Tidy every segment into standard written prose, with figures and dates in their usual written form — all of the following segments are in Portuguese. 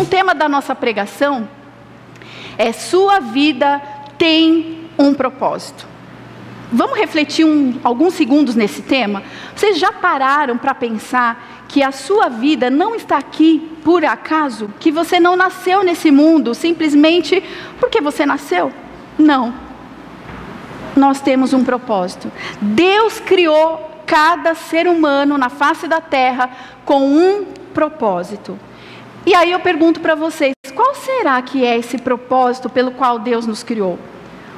Então o tema da nossa pregação é: sua vida tem um propósito. Vamos refletir alguns segundos nesse tema? Vocês já pararam para pensar que a sua vida não está aqui por acaso? Que você não nasceu nesse mundo simplesmente porque você nasceu? Não. Nós temos um propósito. Deus criou cada ser humano na face da terra com um propósito. E aí eu pergunto para vocês, qual será que é esse propósito pelo qual Deus nos criou?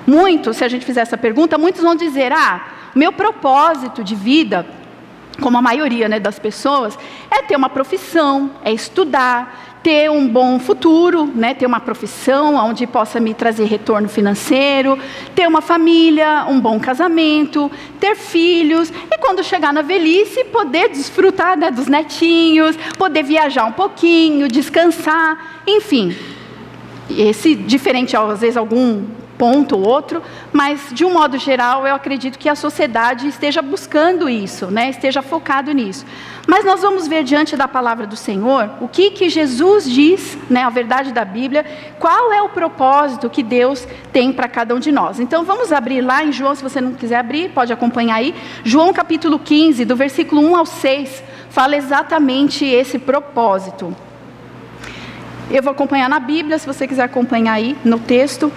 Muitos, se a gente fizer essa pergunta, muitos vão dizer: meu propósito de vida, como a maioria, né, das pessoas, é ter uma profissão, é estudar, ter um bom futuro, né, ter uma profissão onde possa me trazer retorno financeiro, ter uma família, um bom casamento, ter filhos, e quando chegar na velhice, poder desfrutar, né, dos netinhos, poder viajar um pouquinho, descansar, enfim. Esse, diferente às vezes algum ponto ou outro, mas de um modo geral eu acredito que a sociedade esteja buscando isso, né? Esteja focado nisso. Mas nós vamos ver diante da palavra do Senhor o que Jesus diz, né? A verdade da Bíblia, qual é o propósito que Deus tem para cada um de nós. Então vamos abrir lá em João, se você não quiser abrir, pode acompanhar aí. João capítulo 15, do versículo 1 ao 6, fala exatamente esse propósito. Eu vou acompanhar na Bíblia, se você quiser acompanhar aí no texto.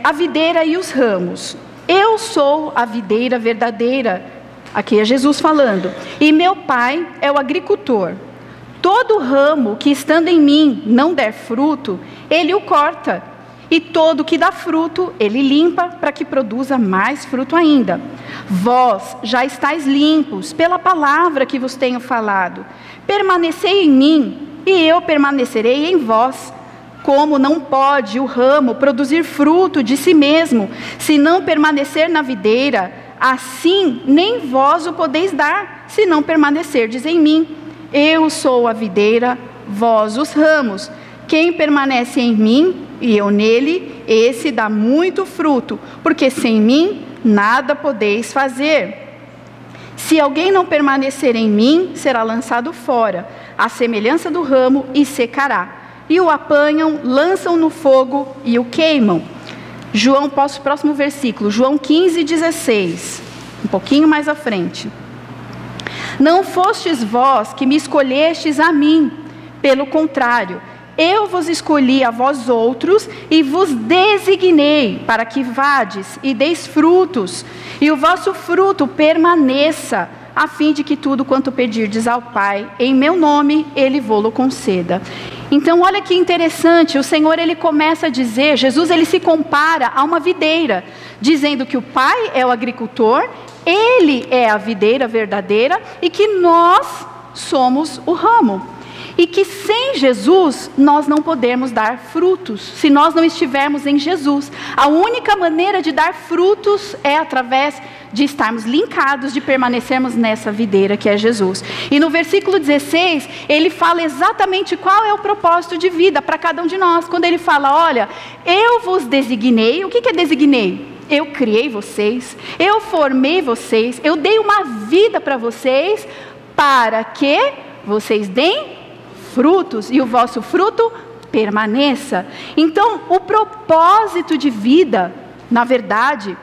A videira e os ramos. Eu sou a videira verdadeira, aqui é Jesus falando, e meu Pai é o agricultor. Todo ramo que estando em mim não der fruto, ele o corta, e todo que dá fruto, ele limpa para que produza mais fruto ainda. Vós já estáis limpos pela palavra que vos tenho falado. Permanecei em mim, e eu permanecerei em vós. Como não pode o ramo produzir fruto de si mesmo, se não permanecer na videira, assim nem vós o podeis dar, se não permanecerdes em mim. Eu sou a videira, vós os ramos. Quem permanece em mim e eu nele, esse dá muito fruto, porque sem mim nada podeis fazer. Se alguém não permanecer em mim, será lançado fora, à semelhança do ramo, e secará. E o apanham, lançam no fogo e o queimam. Próximo versículo, João 15, 16. Um pouquinho mais à frente. Não fostes vós que me escolhestes a mim, pelo contrário, eu vos escolhi a vós outros e vos designei para que vades e deis frutos, e o vosso fruto permaneça, a fim de que tudo quanto pedirdes ao Pai, em meu nome, Ele vô-lo conceda. Então, olha que interessante, o Senhor, Ele começa a dizer, Jesus, Ele se compara a uma videira, dizendo que o Pai é o agricultor, Ele é a videira verdadeira, e que nós somos o ramo. E que sem Jesus, nós não podemos dar frutos, se nós não estivermos em Jesus. A única maneira de dar frutos é através de estarmos linkados, de permanecermos nessa videira que é Jesus. E no versículo 16, ele fala exatamente qual é o propósito de vida para cada um de nós. Quando ele fala, olha, eu vos designei. O que é designei? Eu criei vocês, eu formei vocês, eu dei uma vida para vocês, para que vocês deem frutos, e o vosso fruto permaneça. Então, o propósito de vida, na verdade,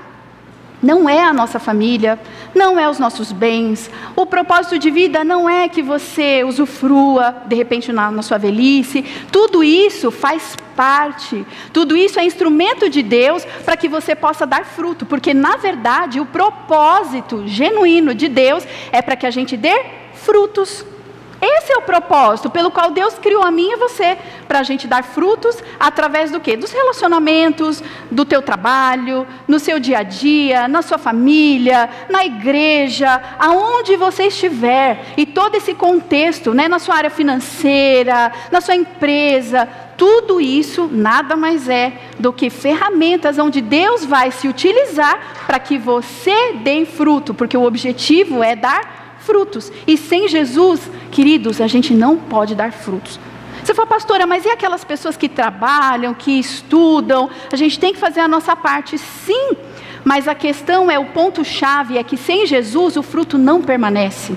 não é a nossa família, não é os nossos bens. O propósito de vida não é que você usufrua, de repente, na sua velhice. Tudo isso faz parte, tudo isso é instrumento de Deus para que você possa dar fruto, porque, na verdade, o propósito genuíno de Deus é para que a gente dê frutos. Esse é o propósito pelo qual Deus criou a mim e você, para a gente dar frutos através do quê? Dos relacionamentos, do teu trabalho, no seu dia a dia, na sua família, na igreja, aonde você estiver, e todo esse contexto, né, na sua área financeira, na sua empresa, tudo isso nada mais é do que ferramentas onde Deus vai se utilizar para que você dê fruto, porque o objetivo é dar frutos. E sem Jesus, queridos, a gente não pode dar frutos. Você fala, pastora, mas e aquelas pessoas que trabalham, que estudam? A gente tem que fazer a nossa parte, sim. Mas a questão é, o ponto-chave é que sem Jesus o fruto não permanece.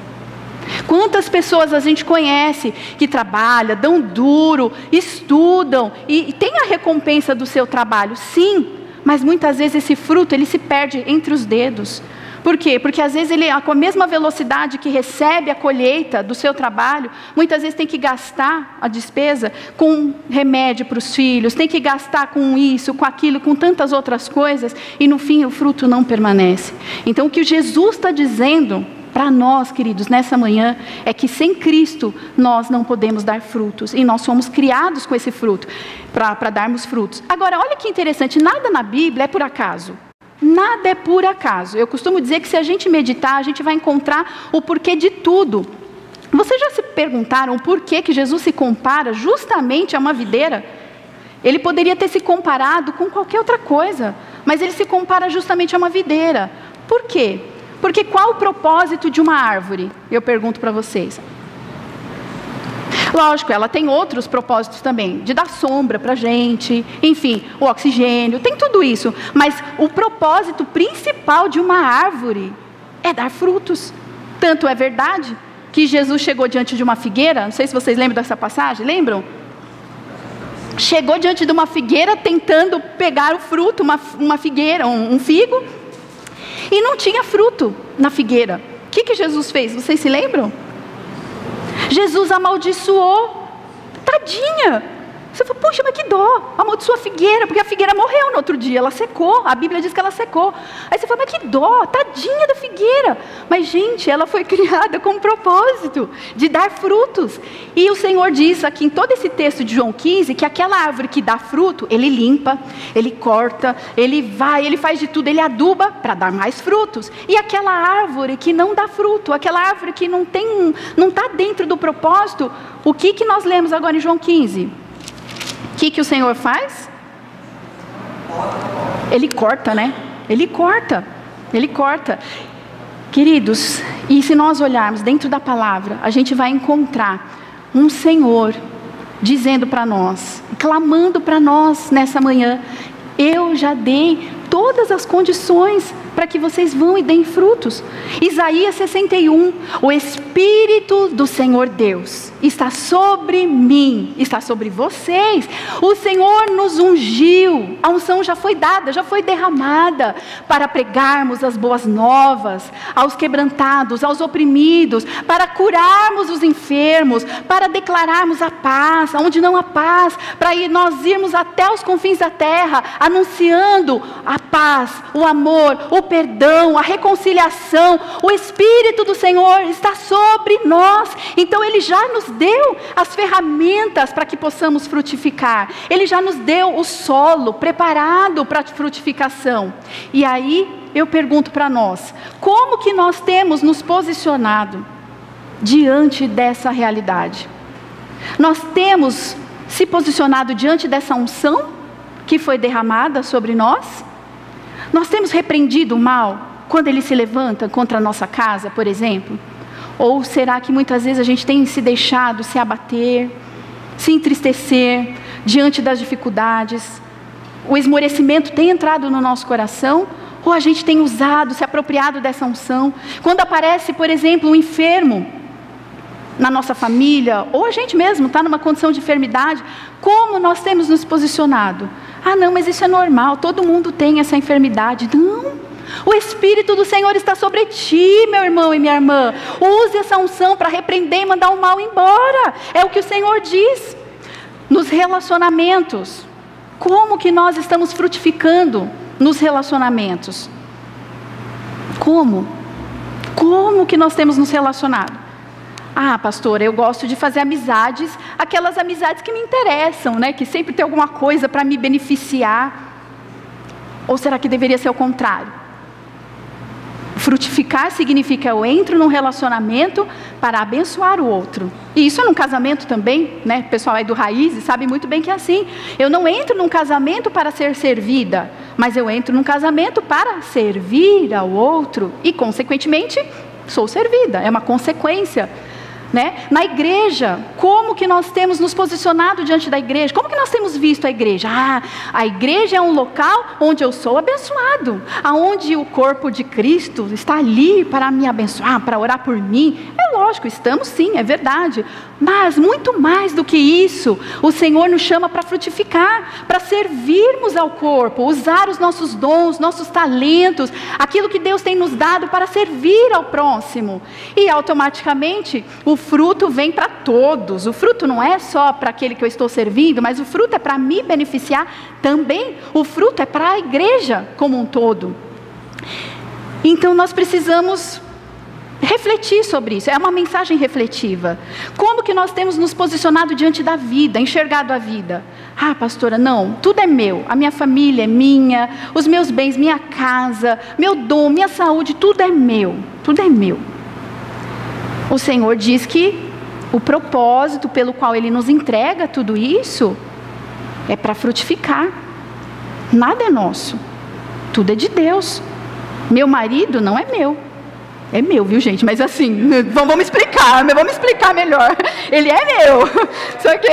Quantas pessoas a gente conhece que trabalham, dão duro, estudam e tem a recompensa do seu trabalho? Sim, mas muitas vezes esse fruto ele se perde entre os dedos. Por quê? Porque às vezes ele, com a mesma velocidade que recebe a colheita do seu trabalho, muitas vezes tem que gastar a despesa com remédio para os filhos, tem que gastar com isso, com aquilo, com tantas outras coisas, e no fim o fruto não permanece. Então o que Jesus está dizendo para nós, queridos, nessa manhã, é que sem Cristo nós não podemos dar frutos, e nós somos criados com esse fruto, para darmos frutos. Agora, olha que interessante, nada na Bíblia é por acaso. Nada é por acaso. Eu costumo dizer que se a gente meditar, a gente vai encontrar o porquê de tudo. Vocês já se perguntaram por que Jesus se compara justamente a uma videira? Ele poderia ter se comparado com qualquer outra coisa, mas ele se compara justamente a uma videira. Por quê? Porque qual o propósito de uma árvore? Eu pergunto para vocês. Lógico, ela tem outros propósitos também, de dar sombra para a gente, enfim, o oxigênio, tem tudo isso. Mas o propósito principal de uma árvore é dar frutos. Tanto é verdade que Jesus chegou diante de uma figueira, não sei se vocês lembram dessa passagem, lembram? Chegou diante de uma figueira tentando pegar o fruto, uma figueira, um figo, e não tinha fruto na figueira. O que Jesus fez? Vocês se lembram? Jesus amaldiçoou, tadinha. Você fala, puxa, mas que dó, amaldiçoou a figueira, porque a figueira morreu no outro dia, ela secou, a Bíblia diz que ela secou. Aí você fala, mas que dó, tadinha da figueira. Mas gente, ela foi criada com um propósito de dar frutos. E o Senhor diz aqui em todo esse texto de João 15, que aquela árvore que dá fruto, Ele limpa, Ele corta, Ele faz de tudo, Ele aduba para dar mais frutos. E aquela árvore que não dá fruto, aquela árvore que não está dentro do propósito, o que nós lemos agora em João 15? O que o Senhor faz? Ele corta, né? Ele corta. Queridos, e se nós olharmos dentro da palavra, a gente vai encontrar um Senhor dizendo para nós, clamando para nós nessa manhã, eu já dei todas as condições para que vocês vão e deem frutos. Isaías 61, o Espírito do Senhor Deus está sobre mim, está sobre vocês. O Senhor nos ungiu, a unção já foi dada, já foi derramada, para pregarmos as boas novas aos quebrantados, aos oprimidos, para curarmos os enfermos, para declararmos a paz, onde não há paz, para nós irmos até os confins da terra, anunciando a paz, o amor, o perdão, a reconciliação. O Espírito do Senhor está sobre nós, então Ele já nos deu as ferramentas para que possamos frutificar. Ele já nos deu o solo preparado para a frutificação. E aí eu pergunto para nós, como que nós temos nos posicionado diante dessa realidade? Nós temos se posicionado diante dessa unção que foi derramada sobre nós? Nós temos repreendido o mal quando ele se levanta contra a nossa casa, por exemplo? Ou será que muitas vezes a gente tem se deixado se abater, se entristecer diante das dificuldades? O esmorecimento tem entrado no nosso coração? Ou a gente tem usado, se apropriado dessa unção? Quando aparece, por exemplo, um enfermo na nossa família, ou a gente mesmo está numa condição de enfermidade, como nós temos nos posicionado? Ah não, mas isso é normal, todo mundo tem essa enfermidade. Não, o Espírito do Senhor está sobre ti, meu irmão e minha irmã. Use essa unção para repreender e mandar o mal embora. É o que o Senhor diz. Nos relacionamentos, como que nós estamos frutificando nos relacionamentos? Como que nós temos nos relacionado? Ah, pastora, eu gosto de fazer amizades, aquelas amizades que me interessam, né? Que sempre tem alguma coisa para me beneficiar. Ou será que deveria ser o contrário? Frutificar significa eu entro num relacionamento para abençoar o outro. E isso é num casamento também, né? O pessoal aí do Raízes sabe muito bem que é assim. Eu não entro num casamento para ser servida, mas eu entro num casamento para servir ao outro. E, consequentemente, sou servida. É uma consequência. Né? Na igreja, como que nós temos nos posicionado diante da igreja? Como que nós temos visto a igreja? Ah, a igreja é um local onde eu sou abençoado, aonde o corpo de Cristo está ali para me abençoar, para orar por mim. É É lógico, estamos sim, é verdade. Mas muito mais do que isso, o Senhor nos chama para frutificar, para servirmos ao corpo, usar os nossos dons, nossos talentos, aquilo que Deus tem nos dado para servir ao próximo. E automaticamente o fruto vem para todos. O fruto não é só para aquele que eu estou servindo, mas o fruto é para me beneficiar também. O fruto é para a igreja como um todo. Então nós precisamos refletir sobre isso, é uma mensagem refletiva. Como que nós temos nos posicionado diante da vida, enxergado a vida? Ah, pastora, não, tudo é meu, a minha família é minha, os meus bens, minha casa, meu dom, minha saúde, tudo é meu, tudo é meu. O Senhor diz que o propósito pelo qual Ele nos entrega tudo isso é para frutificar. Nada é nosso, tudo é de Deus. Meu marido não é meu. É meu, viu, gente? Mas assim, vamos explicar melhor. Ele é meu. Só que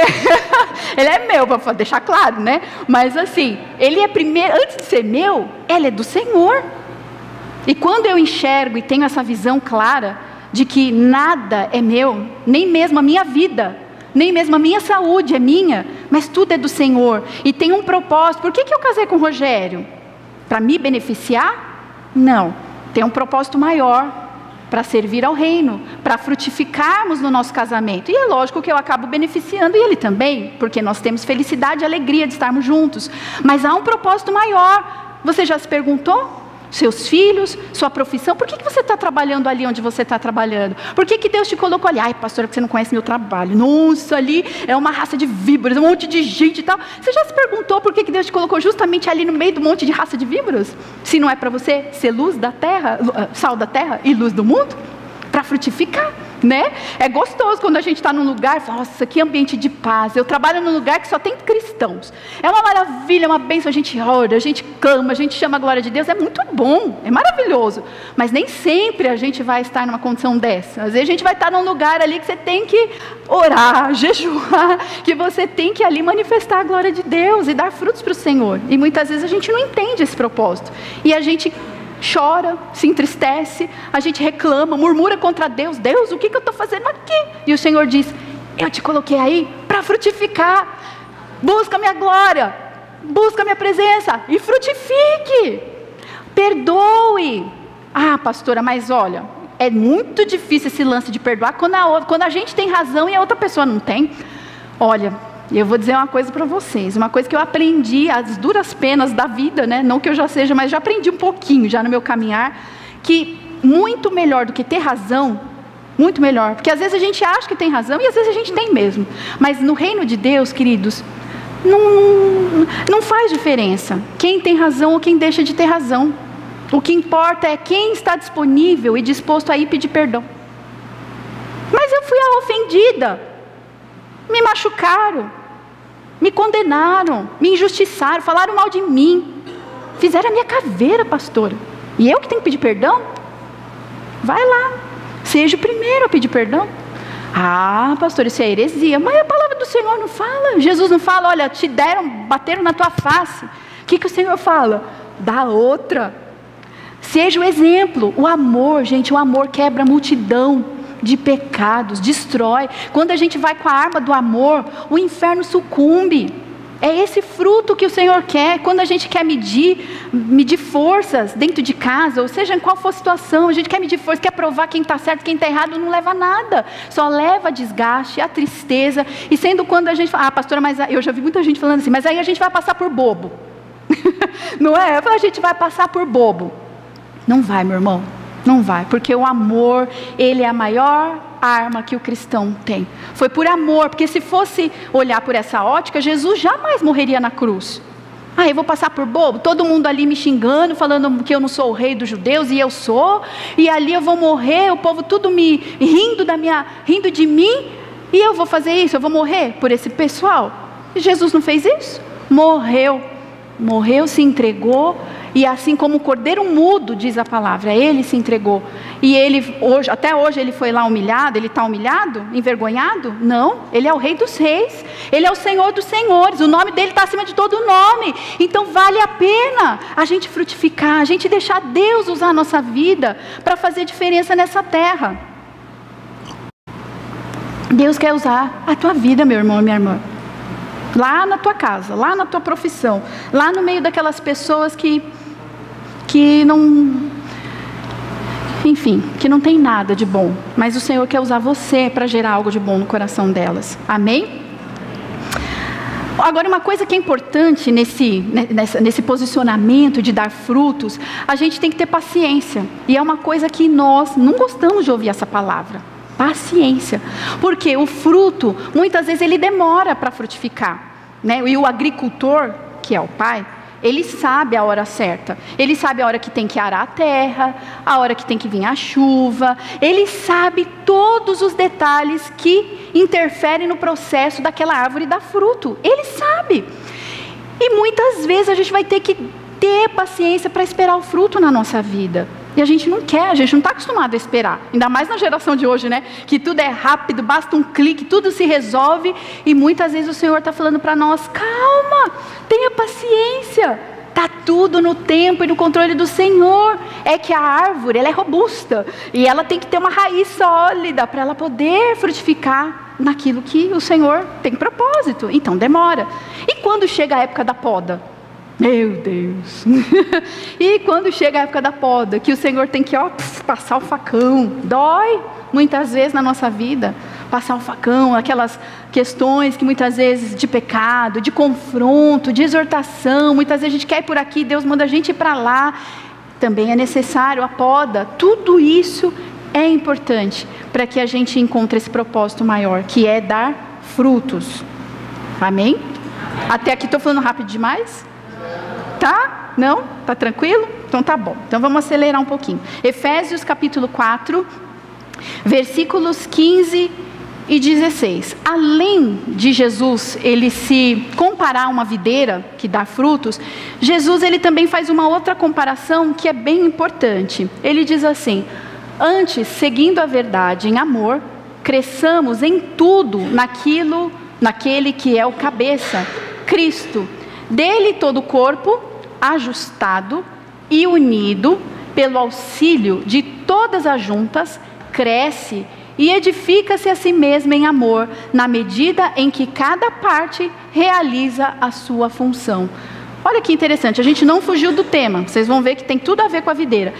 ele é meu, para deixar claro, né? Mas assim, ele é primeiro, antes de ser meu, ele é do Senhor. E quando eu enxergo e tenho essa visão clara de que nada é meu, nem mesmo a minha vida, nem mesmo a minha saúde é minha, mas tudo é do Senhor. E tem um propósito. Por que eu casei com o Rogério? Para me beneficiar? Não. Tem um propósito maior. Para servir ao reino, para frutificarmos no nosso casamento. E é lógico que eu acabo beneficiando ele também, porque nós temos felicidade e alegria de estarmos juntos. Mas há um propósito maior. Você já se perguntou? Seus filhos, sua profissão, por que você está trabalhando ali onde você está trabalhando? Por que Deus te colocou ali? Ai, pastora, porque você não conhece meu trabalho. Nossa, ali é uma raça de víboras, um monte de gente e tal. Você já se perguntou por que Deus te colocou justamente ali no meio do monte de raça de víboras? Se não é para você ser luz da terra, sal da terra e luz do mundo? Para frutificar, né? É gostoso quando a gente está num lugar e fala, nossa, que ambiente de paz. Eu trabalho num lugar que só tem cristãos. É uma maravilha, é uma bênção. A gente ora, a gente clama, a gente chama a glória de Deus. É muito bom, é maravilhoso. Mas nem sempre a gente vai estar numa condição dessa. Às vezes a gente vai estar num lugar ali que você tem que orar, jejuar, que você tem que ali manifestar a glória de Deus e dar frutos para o Senhor. E muitas vezes a gente não entende esse propósito. E a gente chora, se entristece, a gente reclama, murmura contra Deus. Deus, o que eu estou fazendo aqui? E o Senhor diz, eu te coloquei aí para frutificar. Busca a minha glória, busca a minha presença e frutifique. Perdoe. Ah, pastora, mas olha, é muito difícil esse lance de perdoar quando a gente tem razão e a outra pessoa não tem. Olha, eu vou dizer uma coisa para vocês, uma coisa que eu aprendi às duras penas da vida, né? Não que eu já seja, mas já aprendi um pouquinho já no meu caminhar, que muito melhor do que ter razão, muito melhor, porque às vezes a gente acha que tem razão e às vezes a gente tem mesmo, mas no reino de Deus, queridos, não faz diferença quem tem razão ou quem deixa de ter razão. O que importa é quem está disponível e disposto a ir pedir perdão. Mas eu fui a ofendida, me machucaram, me condenaram, me injustiçaram, falaram mal de mim, fizeram a minha caveira, pastora, e eu que tenho que pedir perdão? Vai lá, seja o primeiro a pedir perdão. Ah, pastor, isso é heresia. Mas a palavra do Senhor não fala. Jesus não fala, olha, te deram, bateram na tua face. O que o Senhor fala? Dá outra. Seja o exemplo. O amor, gente, o amor quebra a multidão de pecados, destrói. Quando a gente vai com a arma do amor, o inferno sucumbe. É esse fruto que o Senhor quer. Quando a gente quer medir forças dentro de casa, ou seja, em qual for a situação, a gente quer medir forças, quer provar quem está certo, quem está errado, não leva a nada, só leva a desgaste, a tristeza. E sendo quando a gente fala, ah, pastora, mas eu já vi muita gente falando assim, mas aí a gente vai passar por bobo. Não é? A gente vai passar por bobo. Não vai, meu irmão, não vai, porque o amor, ele é a maior arma que o cristão tem. Foi por amor, porque se fosse olhar por essa ótica, Jesus jamais morreria na cruz. Ah, eu vou passar por bobo? Todo mundo ali me xingando, falando que eu não sou o rei dos judeus, e eu sou, e ali eu vou morrer, o povo tudo me rindo de mim, e eu vou fazer isso, eu vou morrer por esse pessoal? E Jesus não fez isso? Morreu, se entregou, e assim como o cordeiro mudo, diz a palavra, ele se entregou. E ele, até hoje ele foi lá humilhado, ele está humilhado, envergonhado? Não, ele é o rei dos reis, ele é o Senhor dos senhores, o nome dele está acima de todo nome. Então vale a pena a gente frutificar, a gente deixar Deus usar a nossa vida para fazer diferença nessa terra. Deus quer usar a tua vida, meu irmão e minha irmã. Lá na tua casa, lá na tua profissão, lá no meio daquelas pessoas que não... Enfim, que não tem nada de bom. Mas o Senhor quer usar você para gerar algo de bom no coração delas. Amém? Agora, uma coisa que é importante nesse posicionamento de dar frutos, a gente tem que ter paciência. E é uma coisa que nós não gostamos de ouvir essa palavra. Paciência. Porque o fruto, muitas vezes, ele demora para frutificar, né? E o agricultor, que é o pai, ele sabe a hora certa. Ele sabe a hora que tem que arar a terra, a hora que tem que vir a chuva. Ele sabe todos os detalhes que interferem no processo daquela árvore dar fruto. Ele sabe. E muitas vezes a gente vai ter que ter paciência para esperar o fruto na nossa vida. E a gente não quer, a gente não está acostumado a esperar. Ainda mais na geração de hoje, né? Que tudo é rápido, basta um clique, tudo se resolve. E muitas vezes o Senhor está falando para nós, calma, tenha paciência. Está tudo no tempo e no controle do Senhor. É que a árvore, ela é robusta. E ela tem que ter uma raiz sólida para ela poder frutificar naquilo que o Senhor tem propósito. Então demora. E quando chega a época da poda? Meu Deus! E quando chega a época da poda, que o Senhor tem que passar o facão, dói muitas vezes na nossa vida, passar o facão, aquelas questões que muitas vezes de pecado, de confronto, de exortação, muitas vezes a gente quer ir por aqui, Deus manda a gente ir para lá, também é necessário a poda, tudo isso é importante para que a gente encontre esse propósito maior, que é dar frutos. Amém? Até aqui estou falando rápido demais? Tá? Não? Tá tranquilo? Então tá bom. Então vamos acelerar um pouquinho. Efésios capítulo 4, versículos 15 e 16. Além de Jesus, ele se comparar a uma videira que dá frutos, Jesus ele também faz uma outra comparação que é bem importante. Ele diz assim: antes, seguindo a verdade em amor, cresçamos em tudo naquele que é o cabeça, Cristo. Dele todo o corpo, ajustado e unido pelo auxílio de todas as juntas, cresce e edifica-se a si mesmo em amor, na medida em que cada parte realiza a sua função. Olha que interessante, a gente não fugiu do tema, vocês vão ver que tem tudo a ver com a videira.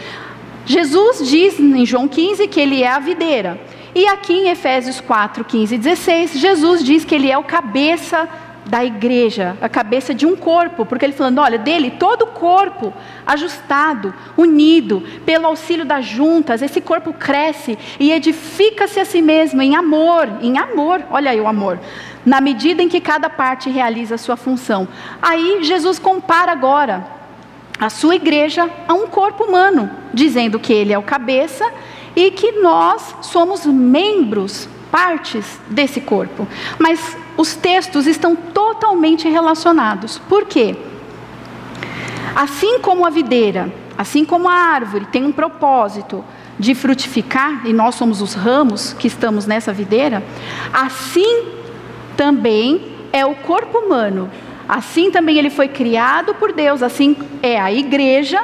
Jesus diz em João 15 que ele é a videira, e aqui em Efésios 4, 15 e 16, Jesus diz que ele é o cabeça da igreja, a cabeça de um corpo, porque ele falando, olha, dele todo o corpo, ajustado, unido, pelo auxílio das juntas, esse corpo cresce e edifica-se a si mesmo em amor, olha aí o amor, na medida em que cada parte realiza a sua função. Aí Jesus compara agora a sua igreja a um corpo humano, dizendo que ele é o cabeça e que nós somos membros, partes desse corpo. Mas os textos estão totalmente relacionados. Por quê? Assim como a videira, assim como a árvore tem um propósito de frutificar, e nós somos os ramos que estamos nessa videira, assim também é o corpo humano. Assim também ele foi criado por Deus, assim é a igreja,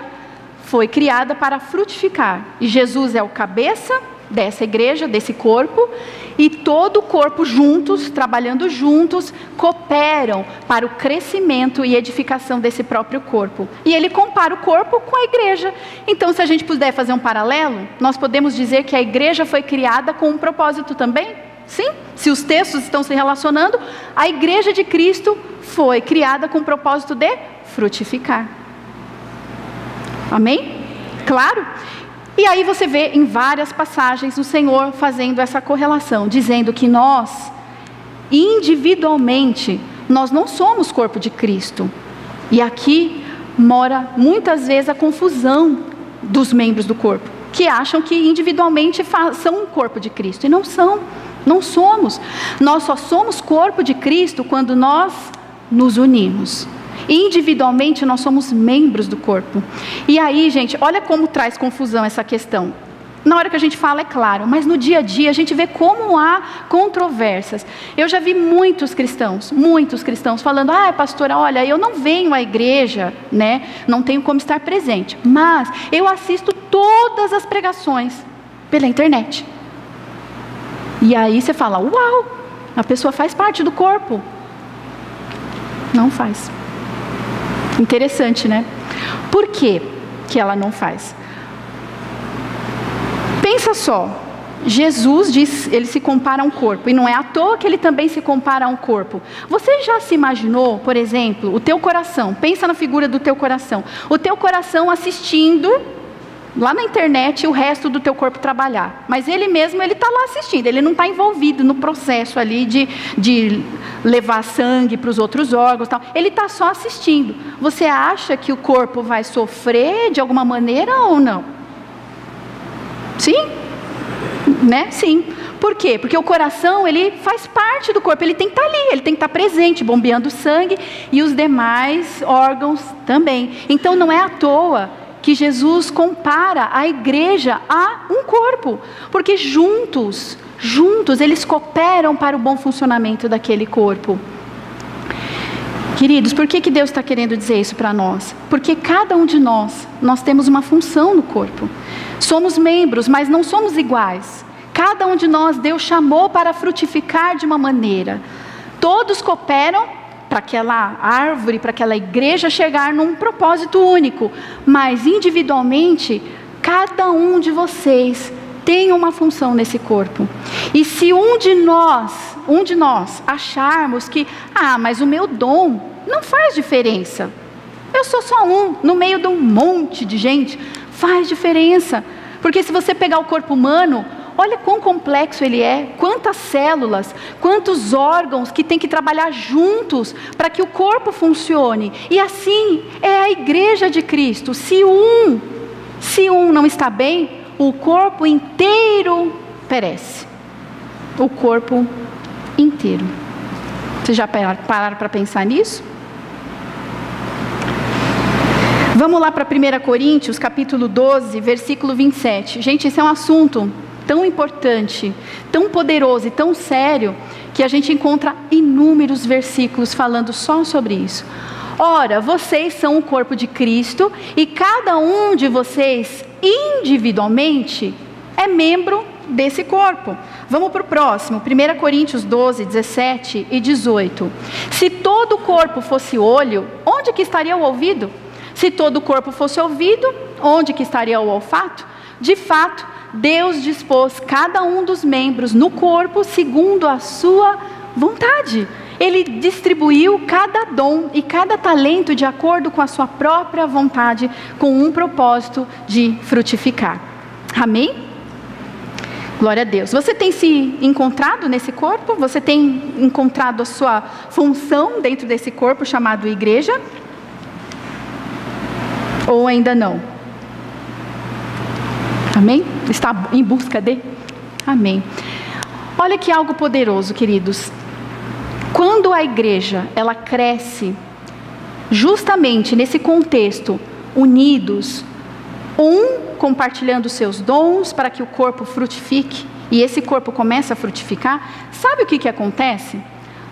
foi criada para frutificar. E Jesus é o cabeça dessa igreja, desse corpo, e todo o corpo juntos, trabalhando juntos, cooperam para o crescimento e edificação desse próprio corpo. E ele compara o corpo com a igreja. Então, se a gente puder fazer um paralelo, nós podemos dizer que a igreja foi criada com um propósito também? Sim, se os textos estão se relacionando, a igreja de Cristo foi criada com o propósito de frutificar. Amém? Claro? E aí você vê em várias passagens o Senhor fazendo essa correlação, dizendo que nós, individualmente, nós não somos corpo de Cristo. E aqui mora muitas vezes a confusão dos membros do corpo, que acham que individualmente são um corpo de Cristo, e não são, não somos. Nós só somos corpo de Cristo quando nós nos unimos. Individualmente nós somos membros do corpo. E aí, gente, olha como traz confusão essa questão. Na hora que a gente fala é claro, mas no dia a dia a gente vê como há controvérsias. Eu já vi muitos cristãos falando, pastora, olha, eu não venho à igreja, né? Não tenho como estar presente, mas eu assisto todas as pregações pela internet. E aí você fala, uau, a pessoa faz parte do corpo. Não faz. Interessante, né? Por que que ela não faz? Pensa só, Jesus diz, ele se compara a um corpo, e não é à toa que ele também se compara a um corpo. Você já se imaginou, por exemplo, o teu coração, pensa na figura do teu coração, o teu coração assistindo lá na internet o resto do teu corpo trabalhar, mas ele mesmo, ele está lá assistindo, ele não está envolvido no processo ali de levar sangue para os outros órgãos, tal. Ele está só assistindo. Você acha que o corpo vai sofrer de alguma maneira ou não? Sim? Né? Sim. Por quê? Porque o coração, ele faz parte do corpo, ele tem que estar ali, ele tem que estar presente, bombeando sangue, e os demais órgãos também. Então não é à toa que Jesus compara a igreja a um corpo, porque juntos eles cooperam para o bom funcionamento daquele corpo. Queridos, por que Deus está querendo dizer isso para nós? Porque cada um de nós temos uma função no corpo. Somos membros, mas não somos iguais. Cada um de nós, Deus chamou para frutificar de uma maneira. Todos cooperam para aquela árvore, para aquela igreja chegar num propósito único. Mas individualmente, cada um de vocês tem uma função nesse corpo. E se um de nós acharmos que, mas o meu dom não faz diferença. Eu sou só um, no meio de um monte de gente. Faz diferença. Porque se você pegar o corpo humano, olha quão complexo ele é, quantas células, quantos órgãos que tem que trabalhar juntos para que o corpo funcione. E assim é a igreja de Cristo. Se um não está bem, o corpo inteiro perece. O corpo inteiro. Vocês já pararam para pensar nisso? Vamos lá para 1 Coríntios, capítulo 12, versículo 27. Gente, esse é um assunto tão importante, tão poderoso e tão sério, que a gente encontra inúmeros versículos falando só sobre isso. Ora, vocês são o corpo de Cristo, e cada um de vocês, individualmente, é membro desse corpo. Vamos para o próximo, 1 Coríntios 12, 17 e 18. Se todo o corpo fosse olho, onde que estaria o ouvido? Se todo o corpo fosse ouvido, onde que estaria o olfato? De fato, Deus dispôs cada um dos membros no corpo segundo a sua vontade. Ele distribuiu cada dom e cada talento de acordo com a sua própria vontade, com um propósito de frutificar. Amém? Glória a Deus. Você tem se encontrado nesse corpo? Você tem encontrado a sua função dentro desse corpo chamado igreja? Ou ainda não? Amém? Está em busca de? Amém. Olha que algo poderoso, queridos. Quando a igreja, ela cresce, justamente nesse contexto, unidos, compartilhando seus dons para que o corpo frutifique, e esse corpo começa a frutificar, sabe o que acontece?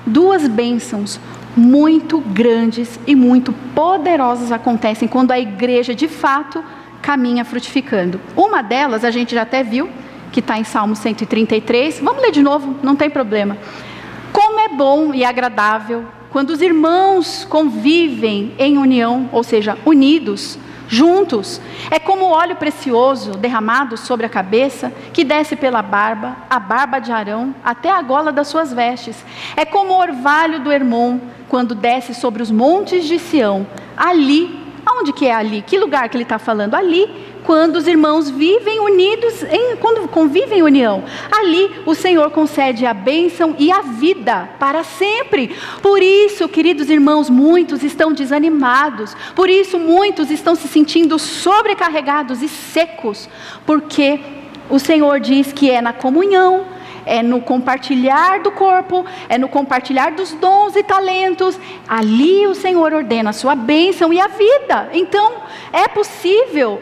Duas bênçãos muito grandes e muito poderosas acontecem quando a igreja de fato caminha frutificando. Uma delas a gente já até viu, que está em Salmo 133, vamos ler de novo, não tem problema. Como é bom e agradável quando os irmãos convivem em união, ou seja, unidos, juntos. É como óleo precioso derramado sobre a cabeça, que desce pela barba, a barba de Arão, até a gola das suas vestes. É como o orvalho do Hermon, quando desce sobre os montes de Sião. Ali, aonde que é ali? Que lugar que ele está falando? Ali, quando os irmãos vivem unidos, quando convivem em união. Ali o Senhor concede a bênção e a vida para sempre. Por isso, queridos irmãos, muitos estão desanimados. Por isso, muitos estão se sentindo sobrecarregados e secos. Porque o Senhor diz que é na comunhão, é no compartilhar do corpo, é no compartilhar dos dons e talentos. Ali o Senhor ordena a sua bênção e a vida. Então, é possível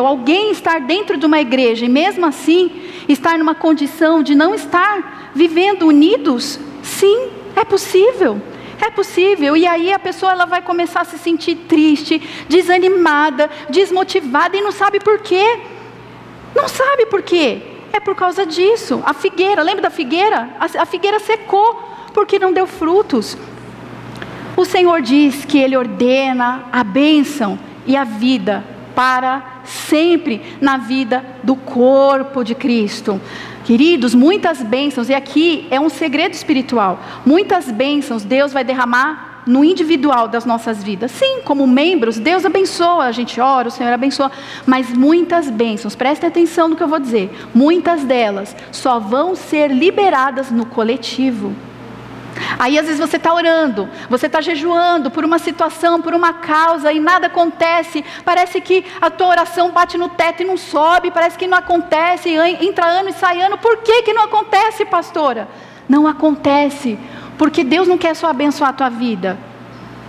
alguém estar dentro de uma igreja e mesmo assim estar numa condição de não estar vivendo unidos? Sim, é possível. É possível. E aí a pessoa ela vai começar a se sentir triste, desanimada, desmotivada e não sabe por quê. Não sabe por quê. é por causa disso. A figueira, lembra da figueira? A figueira secou porque não deu frutos. O Senhor diz que Ele ordena a bênção e a vida para sempre na vida do corpo de Cristo. Queridos, muitas bênçãos, e aqui é um segredo espiritual, muitas bênçãos Deus vai derramar no individual das nossas vidas. Sim, como membros, Deus abençoa, a gente ora, o Senhor abençoa, mas muitas bênçãos, prestem atenção no que eu vou dizer, muitas delas só vão ser liberadas no coletivo. Aí às vezes você está orando, você está jejuando por uma situação, por uma causa e nada acontece, parece que a tua oração bate no teto e não sobe, parece que não acontece, entra ano e sai ano. Por que não acontece, pastora? Não acontece, porque Deus não quer só abençoar a tua vida,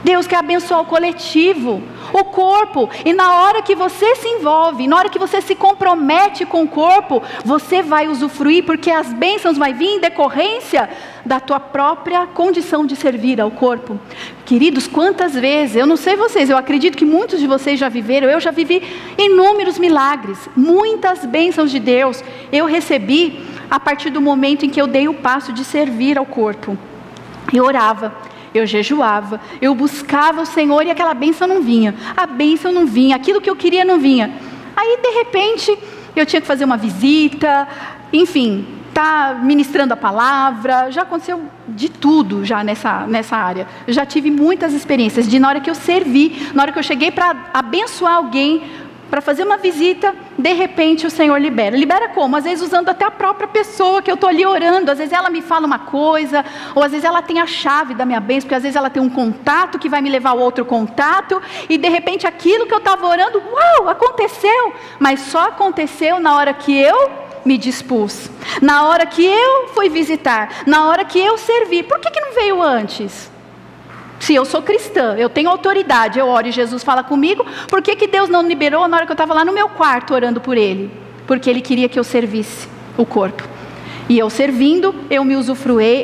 Deus quer abençoar o coletivo, o corpo. E na hora que você se envolve, na hora que você se compromete com o corpo, você vai usufruir, porque as bênçãos vão vir em decorrência da tua própria condição de servir ao corpo. Queridos, quantas vezes, eu não sei vocês, eu acredito que muitos de vocês já viveram, eu já vivi inúmeros milagres, muitas bênçãos de Deus eu recebi a partir do momento em que eu dei o passo de servir ao corpo. Eu orava, eu jejuava, eu buscava o Senhor e aquela bênção não vinha, a bênção não vinha, aquilo que eu queria não vinha. Aí de repente eu tinha que fazer uma visita, enfim, tá ministrando a palavra, já aconteceu de tudo já nessa área. Eu já tive muitas experiências de na hora que eu servi, na hora que eu cheguei para abençoar alguém, para fazer uma visita, de repente o Senhor libera. Libera como? Às vezes usando até a própria pessoa que eu estou ali orando. Às vezes ela me fala uma coisa, ou às vezes ela tem a chave da minha bênção, porque às vezes ela tem um contato que vai me levar a outro contato, e de repente aquilo que eu estava orando, uau, aconteceu. Mas só aconteceu na hora que eu me dispus, na hora que eu fui visitar, na hora que eu servi. Por que não veio antes? Se eu sou cristã, eu tenho autoridade, eu oro e Jesus fala comigo, por que Deus não liberou na hora que eu estava lá no meu quarto orando por Ele? Porque Ele queria que eu servisse o corpo. E eu servindo, eu me usufruí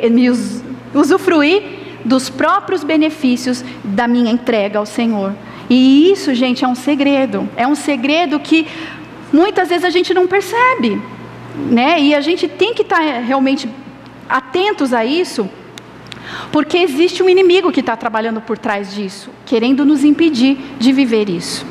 dos próprios benefícios da minha entrega ao Senhor. E isso, gente, é um segredo que muitas vezes a gente não percebe, né? E a gente tem que estar realmente atentos a isso, porque existe um inimigo que está trabalhando por trás disso, querendo nos impedir de viver isso.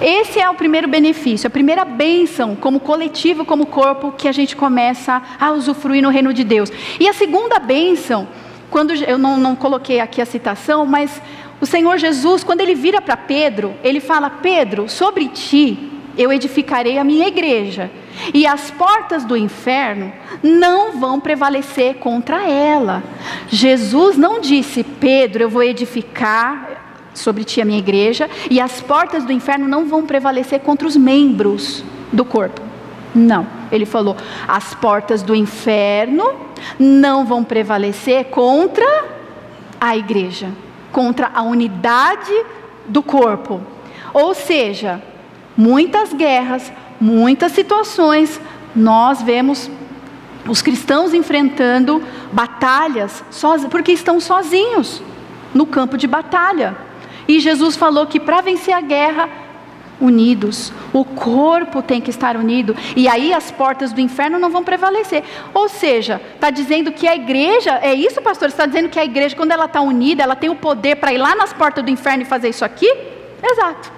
Esse é o primeiro benefício, a primeira bênção como coletivo, como corpo, que a gente começa a usufruir no reino de Deus. E a segunda bênção, quando eu não coloquei aqui a citação, mas o Senhor Jesus, quando Ele vira para Pedro, Ele fala: Pedro, sobre ti eu edificarei a minha igreja, e as portas do inferno não vão prevalecer contra ela. Jesus não disse: Pedro, eu vou edificar sobre ti a minha igreja, e as portas do inferno não vão prevalecer contra os membros do corpo. Não, Ele falou: as portas do inferno não vão prevalecer contra a igreja, contra a unidade do corpo. Ou seja, muitas guerras, muitas situações, nós vemos os cristãos enfrentando batalhas porque estão sozinhos no campo de batalha. E Jesus falou que para vencer a guerra, unidos, o corpo tem que estar unido, e aí as portas do inferno não vão prevalecer. Ou seja, está dizendo que a igreja, é isso, pastor? Está dizendo que a igreja, quando ela está unida, ela tem o poder para ir lá nas portas do inferno e fazer isso aqui? Exato.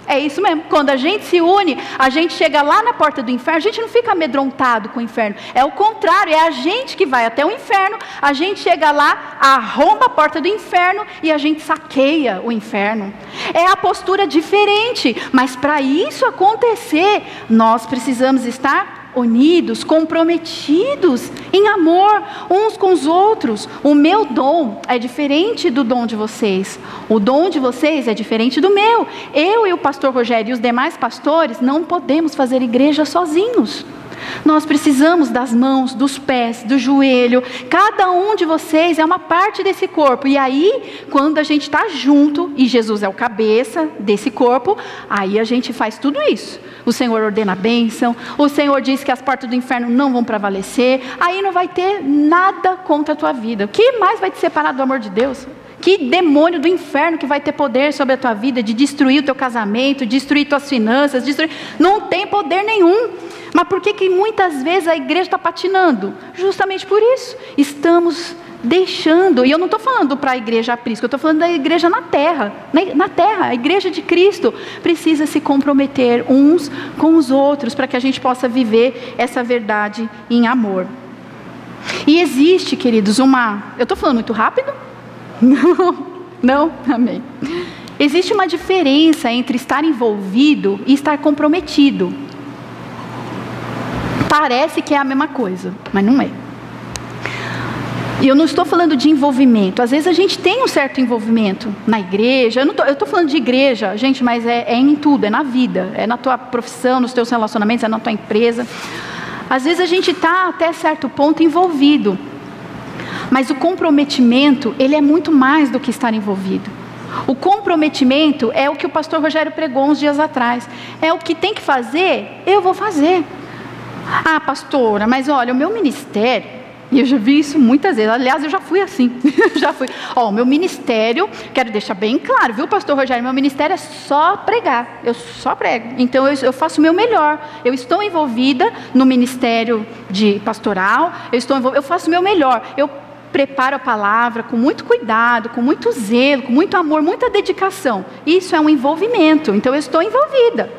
É isso mesmo, quando a gente se une, a gente chega lá na porta do inferno, a gente não fica amedrontado com o inferno, é o contrário, é a gente que vai até o inferno, a gente chega lá, arromba a porta do inferno e a gente saqueia o inferno. É a postura diferente, mas para isso acontecer, nós precisamos estar unidos, comprometidos em amor uns com os outros. O meu dom é diferente do dom de vocês, o dom de vocês é diferente do meu. Eu e o pastor Rogério e os demais pastores não podemos fazer igreja sozinhos. Nós precisamos das mãos, dos pés, do joelho. Cada um de vocês é uma parte desse corpo. E aí, quando a gente está junto, e Jesus é o cabeça desse corpo, aí a gente faz tudo isso. O Senhor ordena a bênção, o Senhor diz que as portas do inferno não vão prevalecer, aí não vai ter nada contra a tua vida. O que mais vai te separar do amor de Deus? O Que demônio do inferno que vai ter poder sobre a tua vida, de destruir o teu casamento, destruir tuas finanças, não tem poder nenhum. Mas por que muitas vezes a igreja está patinando? Justamente por isso. Estamos deixando, e eu não estou falando para a igreja aprisco, eu estou falando da igreja na terra, a igreja de Cristo precisa se comprometer uns com os outros, para que a gente possa viver essa verdade em amor. E existe, queridos, eu estou falando muito rápido? Não? Amém. Existe uma diferença entre estar envolvido e estar comprometido. Parece que é a mesma coisa, mas não é. E eu não estou falando de envolvimento. Às vezes a gente tem um certo envolvimento na igreja. Eu estou falando de igreja, gente, mas é em tudo, é na vida. É na tua profissão, nos teus relacionamentos, é na tua empresa. Às vezes a gente está até certo ponto envolvido. Mas o comprometimento, ele é muito mais do que estar envolvido. O comprometimento é o que o pastor Rogério pregou uns dias atrás. É o que tem que fazer, eu vou fazer. Ah, pastora, mas olha, o meu ministério... E eu já vi isso muitas vezes. Aliás, eu já fui assim. O meu ministério, quero deixar bem claro, viu, pastor Rogério? Meu ministério é só pregar. Eu só prego. Então, eu faço o meu melhor. Eu estou envolvida no ministério de pastoral. Eu faço o meu melhor. Eu preparo a palavra com muito cuidado, com muito zelo, com muito amor, muita dedicação. Isso é um envolvimento. Então, eu estou envolvida.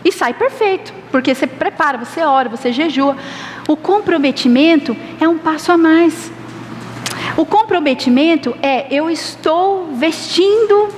E sai perfeito, porque você prepara, você ora, você jejua. O comprometimento é um passo a mais. O comprometimento é: eu estou vestindo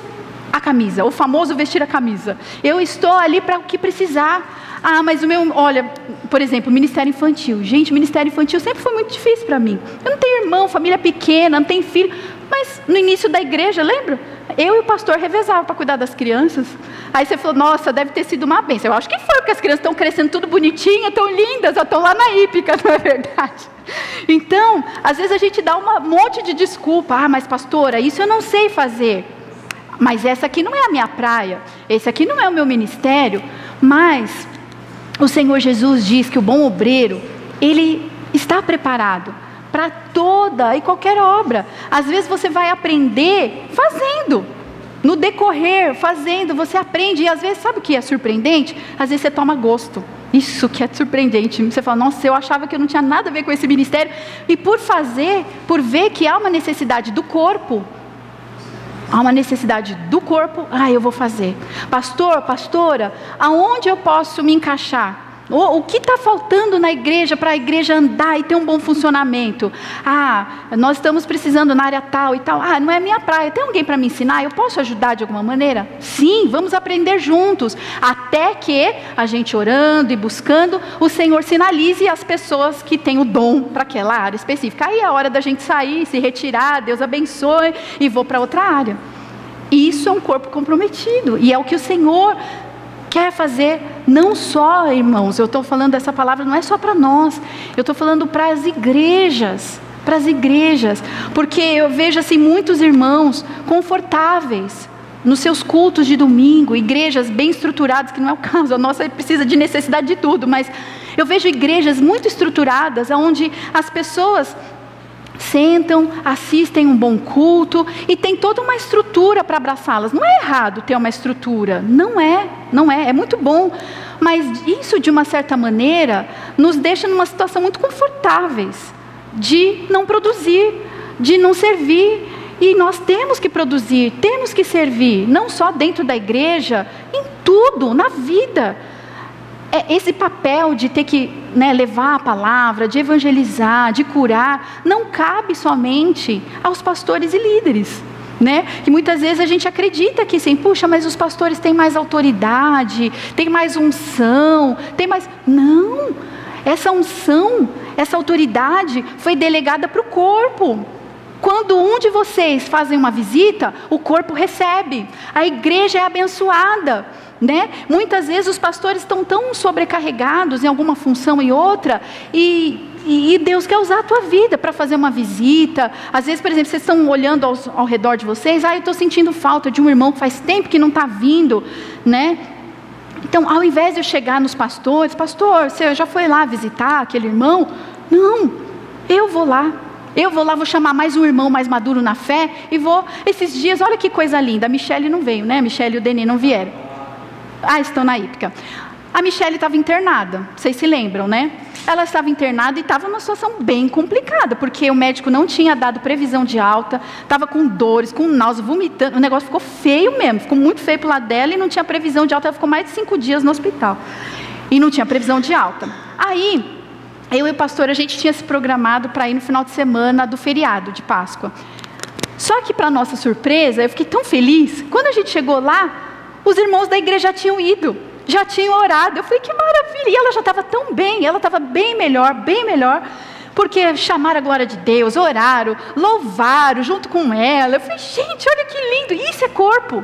a camisa, o famoso vestir a camisa. Eu estou ali para o que precisar. Ah, mas olha, por exemplo, ministério infantil. Gente, ministério infantil sempre foi muito difícil para mim. Eu não tenho irmão, família pequena, não tenho filho. Mas no início da igreja, lembra? Eu e o pastor revezavam para cuidar das crianças. Aí você falou, nossa, deve ter sido uma bênção. Eu acho que foi, porque as crianças estão crescendo tudo bonitinhas, tão lindas, já estão lá na hípica, não é verdade? Então, às vezes a gente dá um monte de desculpa. Ah, mas pastora, isso eu não sei fazer. Mas essa aqui não é a minha praia. Esse aqui não é o meu ministério. Mas o Senhor Jesus diz que o bom obreiro, ele está preparado para toda e qualquer obra. Às vezes você vai aprender fazendo. No decorrer, fazendo, você aprende. E às vezes, sabe o que é surpreendente? Às vezes você toma gosto. Isso que é surpreendente. Você fala, nossa, eu achava que eu não tinha nada a ver com esse ministério. E por fazer, por ver que há uma necessidade do corpo, eu vou fazer. Pastor, pastora, aonde eu posso me encaixar? O que está faltando na igreja para a igreja andar e ter um bom funcionamento? Ah, nós estamos precisando na área tal e tal. Ah, não é minha praia, tem alguém para me ensinar? Eu posso ajudar de alguma maneira? Sim, vamos aprender juntos. Até que a gente orando e buscando, o Senhor sinalize as pessoas que têm o dom para aquela área específica. Aí é a hora da gente sair, se retirar, Deus abençoe e vou para outra área. Isso é um corpo comprometido e é o que o Senhor quer fazer, não só, irmãos, eu estou falando essa palavra, não é só para nós, eu estou falando para as igrejas, porque eu vejo assim muitos irmãos confortáveis nos seus cultos de domingo, igrejas bem estruturadas, que não é o caso, a nossa precisa de necessidade de tudo, mas eu vejo igrejas muito estruturadas, onde as pessoas sentam, assistem um bom culto e tem toda uma estrutura para abraçá-las. Não é errado ter uma estrutura, não é, é muito bom, mas isso de uma certa maneira nos deixa numa situação muito confortáveis de não produzir, de não servir. E nós temos que produzir, temos que servir, não só dentro da igreja, em tudo, na vida. Esse papel de ter que levar a palavra, de evangelizar, de curar, não cabe somente aos pastores e líderes. Que muitas vezes a gente acredita que sim, puxa, mas os pastores têm mais autoridade, têm mais unção, Não, essa unção, essa autoridade foi delegada para o corpo. Quando um de vocês fazem uma visita, o corpo recebe, a igreja é abençoada. Muitas vezes os pastores estão tão sobrecarregados em alguma função e outra, e Deus quer usar a tua vida para fazer uma visita. Às vezes, por exemplo, vocês estão olhando ao redor de vocês, eu estou sentindo falta de um irmão que faz tempo que não está vindo, Então, ao invés de eu chegar nos pastores, pastor, você já foi lá visitar aquele irmão? Não, eu vou lá. Eu vou lá, vou chamar mais um irmão mais maduro na fé e vou... Esses dias, olha que coisa linda, a Michele não veio, né? A Michele e o Denis não vieram. Estão na hípica. A Michele estava internada, vocês se lembram, né? Ela estava internada e estava numa situação bem complicada, porque o médico não tinha dado previsão de alta, estava com dores, com náusea, vomitando, o negócio ficou feio mesmo, ficou muito feio pro lado dela e não tinha previsão de alta, ela ficou mais de 5 dias no hospital. E não tinha previsão de alta. Aí, eu e o pastor, a gente tinha se programado para ir no final de semana do feriado de Páscoa. Só que, para nossa surpresa, eu fiquei tão feliz, quando a gente chegou lá, os irmãos da igreja já tinham ido. Já tinham orado, eu falei, que maravilha, e ela já estava tão bem, ela estava bem melhor, porque chamaram a glória de Deus, oraram, louvaram junto com ela. Eu falei, gente, olha que lindo, isso é corpo,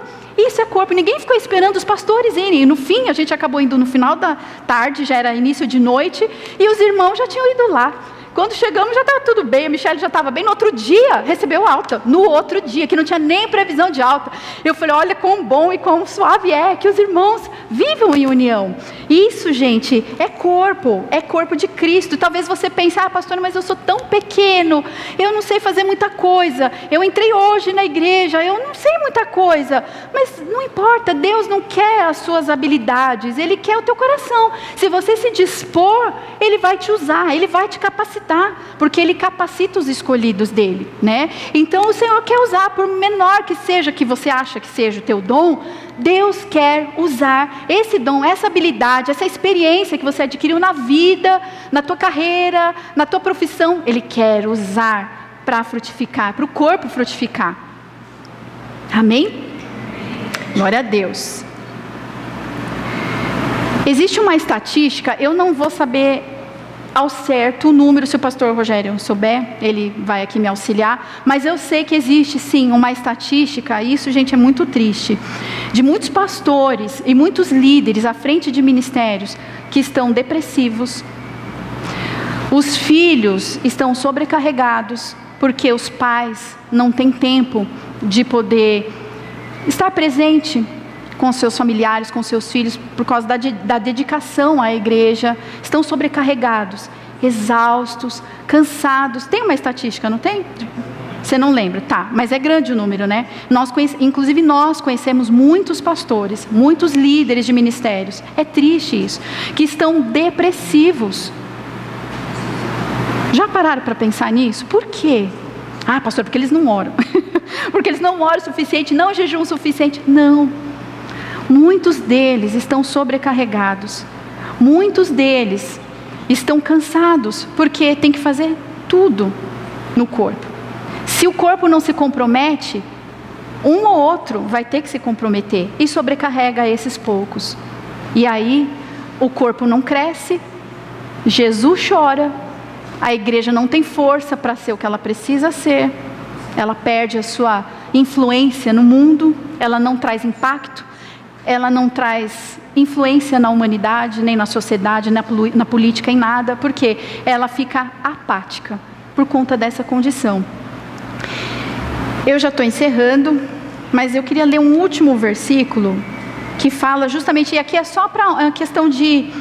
ninguém ficou esperando os pastores irem, e no fim, a gente acabou indo no final da tarde, já era início de noite, e os irmãos já tinham ido lá. Quando chegamos já estava tudo bem, a Michele já estava bem. No outro dia, recebeu alta. No outro dia, que não tinha nem previsão de alta. Eu falei, olha quão bom e quão suave é que os irmãos vivam em união. Isso, gente, é corpo de Cristo. Talvez você pense, pastora, mas eu sou tão pequeno, eu não sei fazer muita coisa. Eu entrei hoje na igreja, eu não sei muita coisa. Mas não importa, Deus não quer as suas habilidades, Ele quer o teu coração. Se você se dispor, Ele vai te usar, Ele vai te capacitar. Porque Ele capacita os escolhidos dEle, né? Então o Senhor quer usar, por menor que seja, que você acha que seja o teu dom, Deus quer usar esse dom, essa habilidade, essa experiência que você adquiriu na vida, na tua carreira, na tua profissão, Ele quer usar para frutificar, para o corpo frutificar. Amém? Glória a Deus. Existe uma estatística, eu não vou saber ao certo o número, se o pastor Rogério souber, ele vai aqui me auxiliar, mas eu sei que existe sim uma estatística, e isso, gente, é muito triste, de muitos pastores e muitos líderes à frente de ministérios que estão depressivos. Os filhos estão sobrecarregados porque os pais não têm tempo de poder estar presente com seus familiares, com seus filhos, por causa da dedicação à igreja. Estão sobrecarregados, exaustos, cansados. Tem uma estatística, não tem? Você não lembra? Tá, mas é grande o número, né? Inclusive nós conhecemos muitos pastores, muitos líderes de ministérios, é triste isso, que estão depressivos. Já pararam para pensar nisso? Por quê? Pastor, porque eles não oram. Porque eles não oram o suficiente, não jejuam o suficiente. Não. Muitos deles estão sobrecarregados. Muitos deles estão cansados, porque tem que fazer tudo no corpo. Se o corpo não se compromete, um ou outro vai ter que se comprometer e sobrecarrega esses poucos. E aí o corpo não cresce, Jesus chora, a igreja não tem força para ser o que ela precisa ser, ela perde a sua influência no mundo, ela não traz impacto, ela não traz influência na humanidade, nem na sociedade, na política, em nada, porque ela fica apática por conta dessa condição. Eu já estou encerrando, mas eu queria ler um último versículo que fala justamente, e aqui é só para a questão de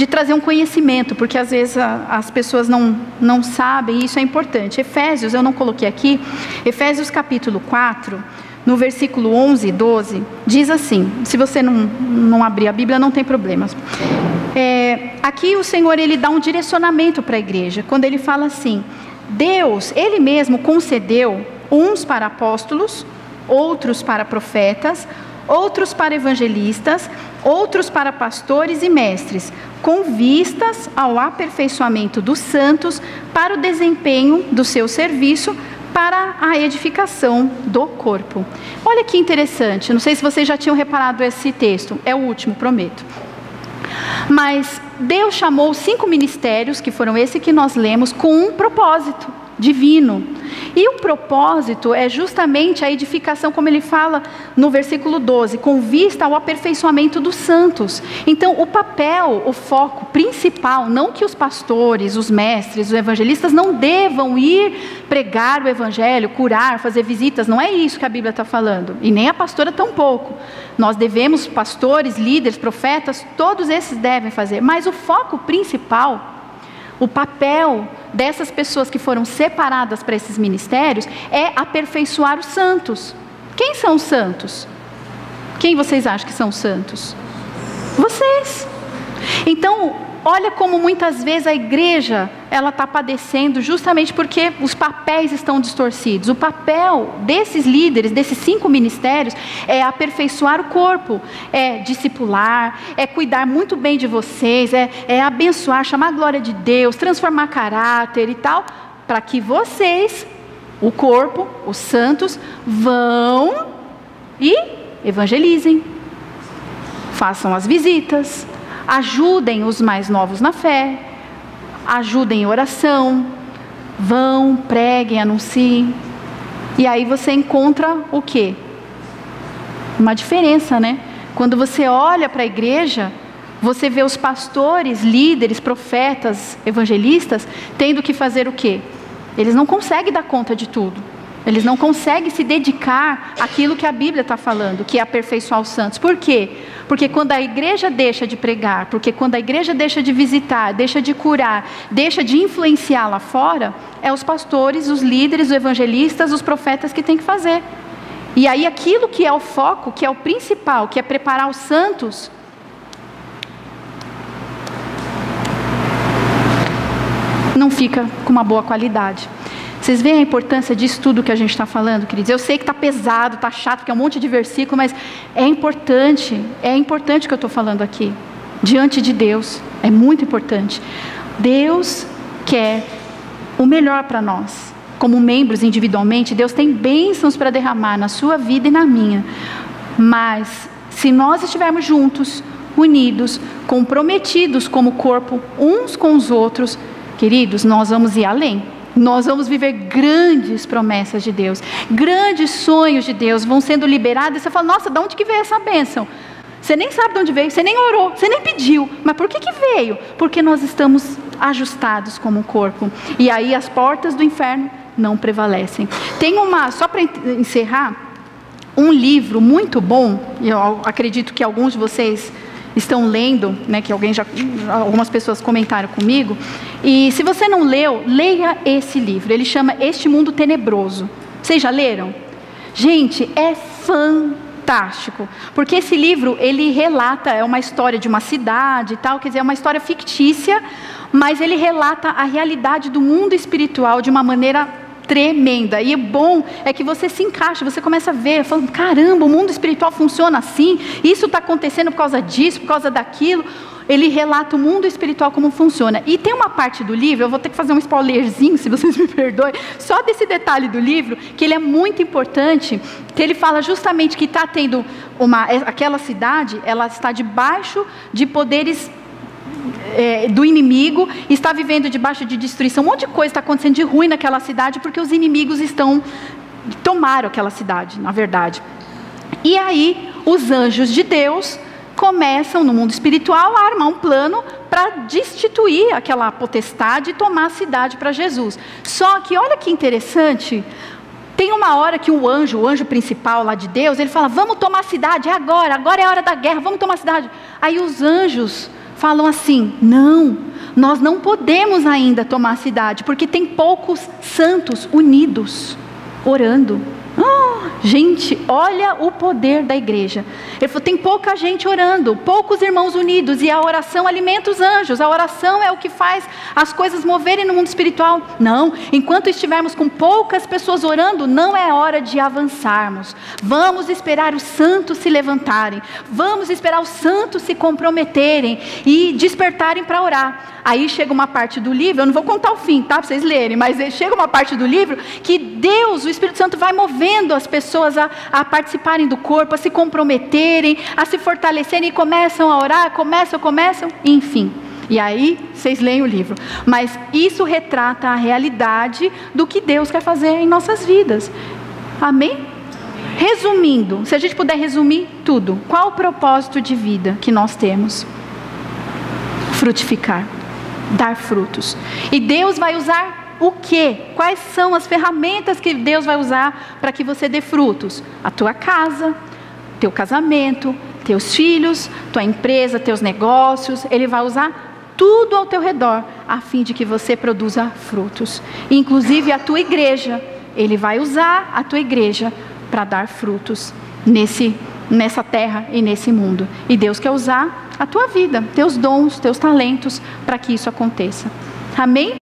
trazer um conhecimento, porque às vezes as pessoas não sabem, e isso é importante. Efésios, eu não coloquei aqui, Efésios capítulo 4, no versículo 11 e 12, diz assim, se você não abrir a Bíblia, não tem problemas. Aqui o Senhor, Ele dá um direcionamento para a igreja, quando Ele fala assim, Deus, Ele mesmo concedeu uns para apóstolos, outros para profetas, outros para evangelistas, outros para pastores e mestres, com vistas ao aperfeiçoamento dos santos, para o desempenho do seu serviço, para a edificação do corpo. Olha que interessante, não sei se vocês já tinham reparado esse texto, é o último, prometo. Mas Deus chamou 5 ministérios, que foram esse que nós lemos, com um propósito divino. E o propósito é justamente a edificação, como ele fala no versículo 12, com vista ao aperfeiçoamento dos santos. Então o papel, o foco principal, não que os pastores, os mestres, os evangelistas não devam ir pregar o evangelho, curar, fazer visitas, não é isso que a Bíblia está falando, e nem a pastora tampouco. Nós devemos, pastores, líderes, profetas, todos esses devem fazer, mas o foco principal, O papel dessas pessoas que foram separadas para esses ministérios é aperfeiçoar os santos. Quem são os santos? Quem vocês acham que são os santos? Vocês. Então, olha como muitas vezes a igreja, ela está padecendo justamente porque os papéis estão distorcidos. O papel desses líderes, desses 5 ministérios, é aperfeiçoar o corpo, é discipular, é cuidar muito bem de vocês, é abençoar, chamar a glória de Deus, transformar caráter e tal, para que vocês, o corpo, os santos, vão e evangelizem, façam as visitas, ajudem os mais novos na fé, ajudem em oração, vão, preguem, anunciem. E aí você encontra o quê? Uma diferença, né? Quando você olha para a igreja, você vê os pastores, líderes, profetas, evangelistas, tendo que fazer o quê? Eles não conseguem dar conta de tudo. Eles não conseguem se dedicar àquilo que a Bíblia está falando, que é aperfeiçoar os santos. Por quê? Porque quando a igreja deixa de pregar, porque quando a igreja deixa de visitar, deixa de curar, deixa de influenciar lá fora, é os pastores, os líderes, os evangelistas, os profetas que tem que fazer. E aí aquilo que é o foco, que é o principal, que é preparar os santos, não fica com uma boa qualidade. Vocês veem a importância disso tudo que a gente está falando, queridos? Eu sei que está pesado, está chato, porque é um monte de versículo, mas é importante o que eu estou falando aqui. Diante de Deus, é muito importante. Deus quer o melhor para nós. Como membros individualmente, Deus tem bênçãos para derramar na sua vida e na minha. Mas, se nós estivermos juntos, unidos, comprometidos como corpo, uns com os outros, queridos, nós vamos ir além. Nós vamos viver grandes promessas de Deus, grandes sonhos de Deus vão sendo liberados, e você fala, nossa, de onde que veio essa bênção? Você nem sabe de onde veio, você nem orou, você nem pediu, mas por que veio? Porque nós estamos ajustados como um corpo, e aí as portas do inferno não prevalecem. Tem só para encerrar, um livro muito bom, eu acredito que alguns de vocês estão lendo, né, que algumas pessoas comentaram comigo, e se você não leu, leia esse livro, ele chama Este Mundo Tenebroso. Vocês já leram? Gente, é fantástico, porque esse livro, ele relata, é uma história de uma cidade e tal, quer dizer, é uma história fictícia, mas ele relata a realidade do mundo espiritual de uma maneira tremenda. E o bom é que você se encaixa, você começa a ver, falando, caramba, o mundo espiritual funciona assim, isso está acontecendo por causa disso, por causa daquilo. Ele relata o mundo espiritual como funciona. E tem uma parte do livro, eu vou ter que fazer um spoilerzinho, se vocês me perdoem, só desse detalhe do livro, que ele é muito importante, que ele fala justamente que está tendo aquela cidade, ela está debaixo de poderes do inimigo, está vivendo debaixo de destruição, um monte de coisa está acontecendo de ruim naquela cidade, porque os inimigos tomaram aquela cidade, na verdade. E aí, os anjos de Deus começam, no mundo espiritual, a armar um plano para destituir aquela potestade e tomar a cidade para Jesus. Só que, olha que interessante, tem uma hora que o anjo principal lá de Deus, ele fala, vamos tomar a cidade, é agora é a hora da guerra, vamos tomar a cidade. Aí os anjos falam assim, não, nós não podemos ainda tomar a cidade, porque tem poucos santos unidos, orando. Gente, olha o poder da igreja. Ele falou, tem pouca gente orando, poucos irmãos unidos, e a oração alimenta os anjos, a oração é o que faz as coisas moverem no mundo espiritual. Não, enquanto estivermos com poucas pessoas orando, não é hora de avançarmos. Vamos esperar os santos se levantarem, vamos esperar os santos se comprometerem e despertarem para orar. Aí chega uma parte do livro, eu não vou contar o fim, tá, para vocês lerem, mas chega uma parte do livro que Deus, o Espírito Santo, vai movendo as pessoas a participarem do corpo, a se comprometerem, a se fortalecerem, e começam a orar, começam, enfim. E aí, vocês leem o livro. Mas isso retrata a realidade do que Deus quer fazer em nossas vidas. Amém? Resumindo, se a gente puder resumir tudo, qual o propósito de vida que nós temos? Frutificar, dar frutos. E Deus vai usar o quê? Quais são as ferramentas que Deus vai usar para que você dê frutos? A tua casa, teu casamento, teus filhos, tua empresa, teus negócios. Ele vai usar tudo ao teu redor, a fim de que você produza frutos. Inclusive a tua igreja, Ele vai usar a tua igreja para dar frutos nessa terra e nesse mundo. E Deus quer usar a tua vida, teus dons, teus talentos, para que isso aconteça. Amém?